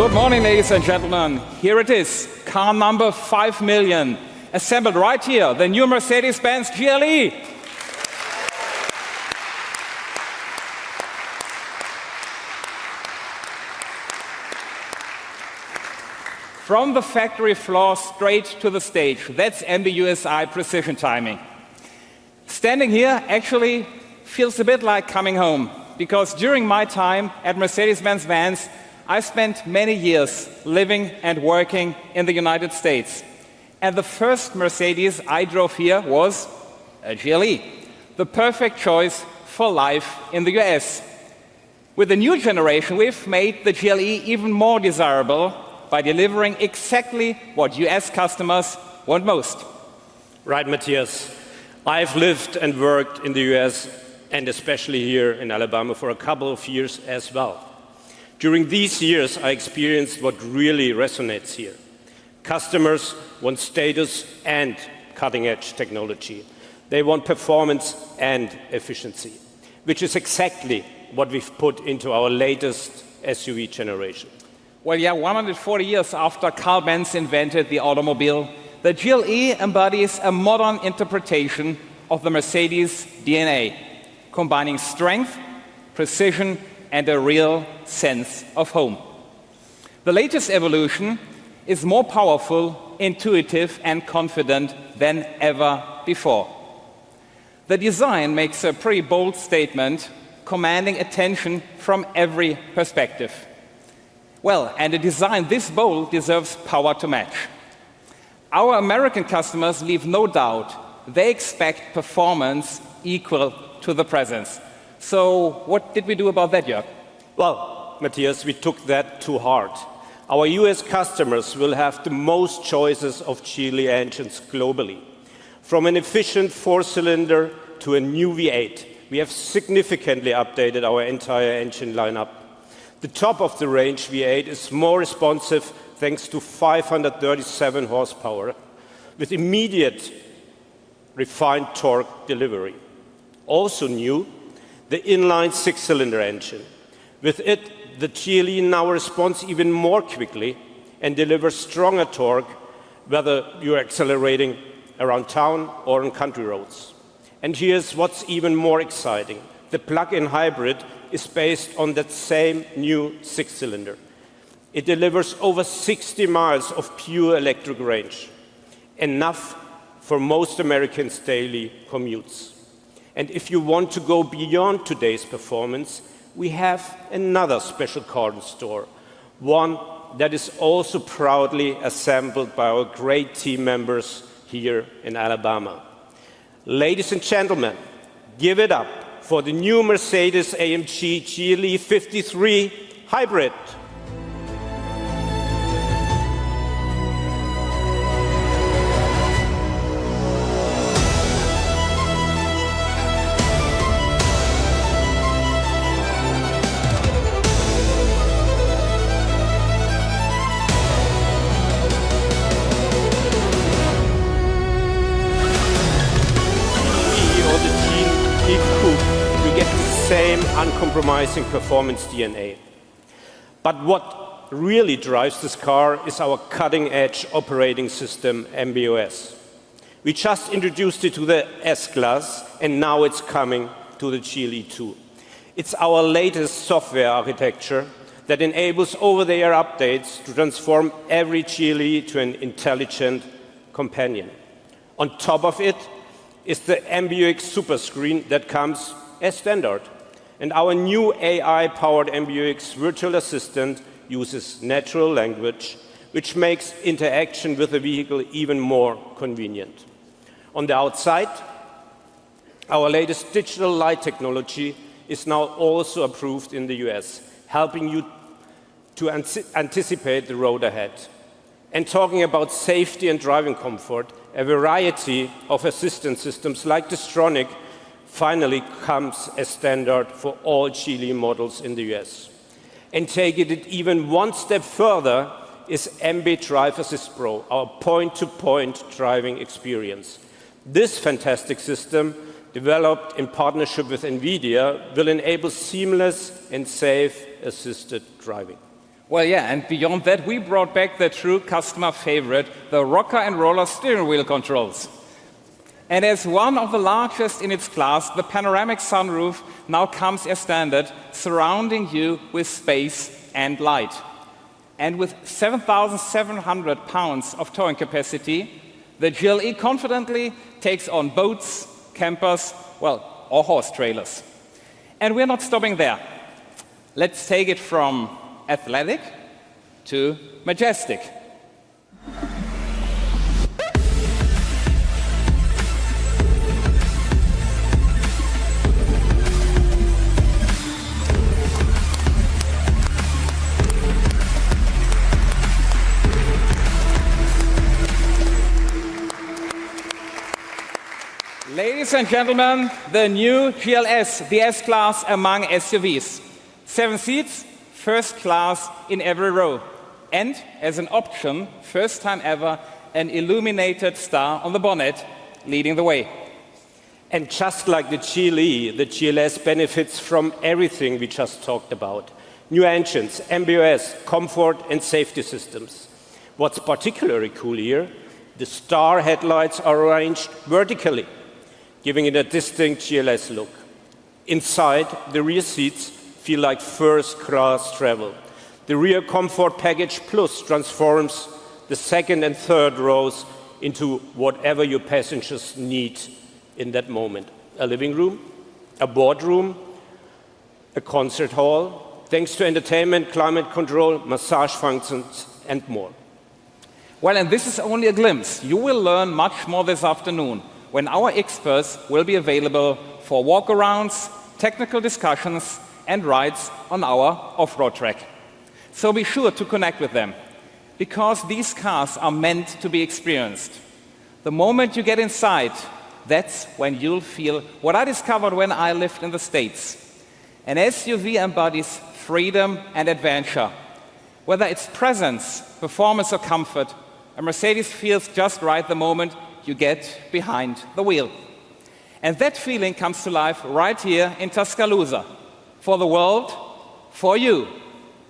Good morning, ladies and gentlemen. Here it is, car number 5 million, assembled right here, the new Mercedes-Benz GLE. From the factory floor straight to the stage, that's MBUSI precision timing. Standing here actually feels a bit like coming home, because during my time at Mercedes-Benz Vans, I spent many years living and working in the United States. And the first Mercedes I drove here was a GLE, the perfect choice for life in the US. With the new generation, we've made the GLE even more desirable by delivering exactly what US customers want most. Right, Matthias. I've lived and worked in the US and especially here in Alabama for a couple of years as well. During these years, I experienced what really resonates here. Customers want status and cutting-edge technology. They want performance and efficiency, which is exactly what we've put into our latest SUV generation. Well, yeah, 140 years after Carl Benz invented the automobile, the GLE embodies a modern interpretation of the Mercedes DNA, combining strength, precision, and a real sense of home. The latest evolution is more powerful, intuitive, and confident than ever before. The design makes a pretty bold statement, commanding attention from every perspective. Well, and a design this bold deserves power to match. Our American customers leave no doubt. They expect performance equal to the presence. So what did we do about that, Jörg? Well, Matthias, we took that to heart. Our US customers will have the most choices of GLE engines globally. From an efficient 4-cylinder to a new V8, we have significantly updated our entire engine lineup. The top of the range V8 is more responsive thanks to 537 horsepower, with immediate refined torque delivery. Also new, the inline 6-cylinder engine. With it, the GLE now responds even more quickly and delivers stronger torque, whether you're accelerating around town or on country roads. And here's what's even more exciting. The plug-in hybrid is based on that same new 6-cylinder. It delivers over 60 miles of pure electric range, enough for most Americans' daily commutes. And if you want to go beyond today's performance, we have another special car in store, one that is also proudly assembled by our great team members here in Alabama. Ladies and gentlemen, give it up for the new Mercedes-AMG GLE 53 Hybrid. Same uncompromising performance DNA. But what really drives this car is our cutting-edge operating system, MBOS. We just introduced it to the S-Class, and now it's coming to the GLE 2. It's our latest software architecture that enables over-the-air updates to transform every GLE to an intelligent companion. On top of it is the MBUX superscreen that comes as standard. And our new AI-powered MBUX virtual assistant uses natural language, which makes interaction with the vehicle even more convenient. On the outside, our latest digital light technology is now also approved in the US, helping you to anticipate the road ahead. And talking about safety and driving comfort, a variety of assistance systems like Distronic finally comes as standard for all GLE models in the US. And taking it even one step further is MB Drive Assist Pro, our point-to-point driving experience. This fantastic system, developed in partnership with NVIDIA, will enable seamless and safe assisted driving. Well, yeah, and beyond that, we brought back the true customer favorite, the rocker and roller steering wheel controls. And as one of the largest in its class, the panoramic sunroof now comes as standard, surrounding you with space and light. And with 7,700 pounds of towing capacity, the GLE confidently takes on boats, campers, well, or horse trailers. And we're not stopping there. Let's take it from athletic to majestic. Ladies and gentlemen, the new GLS, the S-Class among SUVs. 7 seats, first class in every row. And as an option, first time ever, an illuminated star on the bonnet leading the way. And just like the GLE, the GLS benefits from everything we just talked about. New engines, MBUS, comfort and safety systems. What's particularly cool here, the star headlights are arranged vertically, giving it a distinct GLS look. Inside, the rear seats feel like first-class travel. The Rear Comfort Package Plus transforms the second and third rows into whatever your passengers need in that moment. A living room, a boardroom, a concert hall, thanks to entertainment, climate control, massage functions, and more. Well, and this is only a glimpse. You will learn much more this afternoon, when our experts will be available for walk-arounds, technical discussions, and rides on our off-road track. So be sure to connect with them, because these cars are meant to be experienced. The moment you get inside, that's when you'll feel what I discovered when I lived in the States. An SUV embodies freedom and adventure. Whether it's presence, performance, or comfort, a Mercedes feels just right the moment you get behind the wheel. And that feeling comes to life right here in Tuscaloosa. For the world, for you.